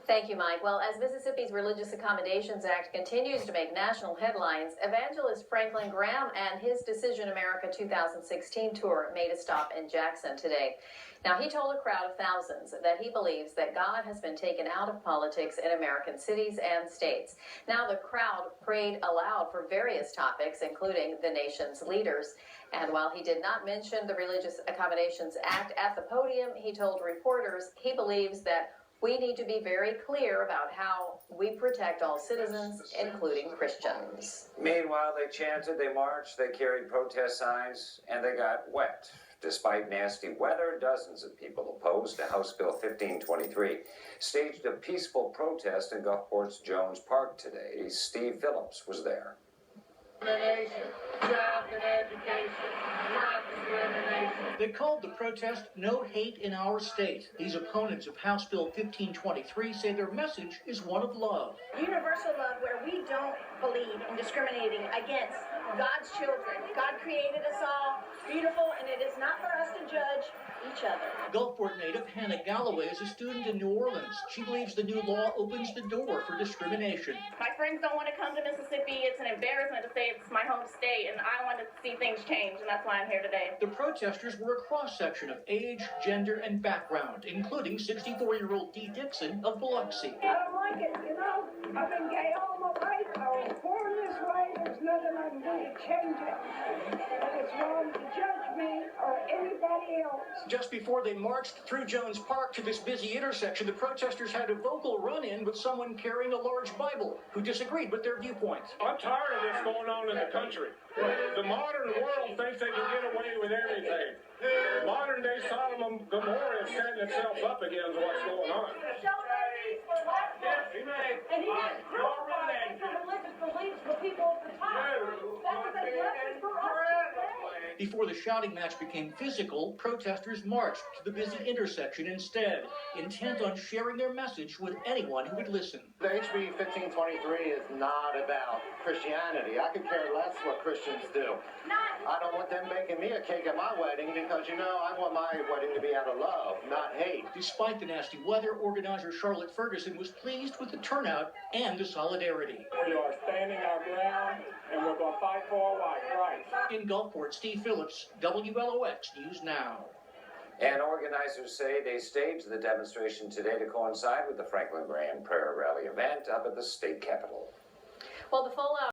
Thank you, Mike. Well, as Mississippi's Religious Accommodations Act continues to make national headlines, evangelist Franklin Graham and his Decision America 2016 tour made a stop in Jackson today. Now, he told a crowd of thousands that he believes that God has been taken out of politics in American cities and states. Now, the crowd prayed aloud for various topics, including the nation's leaders. And while he did not mention the Religious Accommodations Act at the podium, he told reporters he believes that we need to be very clear about how we protect all citizens, including Christians. Meanwhile, they chanted, they marched, they carried protest signs, and they got wet. Despite nasty weather, dozens of people opposed to House Bill 1523 staged a peaceful protest in Gulfport's Jones Park today. Steve Phillips was there. They called the protest No Hate in Our State. These opponents of House Bill 1523 say their message is one of love. Universal love, where we don't believe in discriminating against God's children. God created us all beautiful, and it is not for us to judge each other. Gulfport native Hannah Galloway is a student in New Orleans. She believes the new law opens the door for discrimination. My friends don't want to come to Mississippi. It's an embarrassment to say it's my home state, and I want to see things change, and that's why I'm here today. The protesters were a cross-section of age, gender, and background, including 64-year-old Dee Dixon of Biloxi. I don't like it, you know. I've been gay all my life. I was born this way. There's nothing I can do to change it. But it's wrong to judge me or anybody else. Just before they marched through Jones Park to this busy intersection, the protesters had a vocal run-in with someone carrying a large Bible who disagreed with their viewpoint. I'm tired of this going on in the country. The modern world thinks they can get away with everything. Modern day Sodom and Gomorrah is setting itself up against what's going on. And he didn't crucify for religious beliefs for people at the time. That was a blessing for us. Before the shouting match became physical, protesters marched to the busy intersection instead, intent on sharing their message with anyone who would listen. The HB 1523 is not about Christianity. I could care less what Christians do. I don't want them baking me a cake at my wedding because, you know, I want my wedding to be out of love, not hate. Despite the nasty weather, organizer Charlotte Ferguson was pleased with the turnout and the solidarity. We are standing our ground, and we're going to fight for our rights. In Gulfport, Steve Phillips, WLOX News Now. And organizers say they staged the demonstration today to coincide with the Franklin Graham Prayer Rally event up at the state capitol. Well, the fallout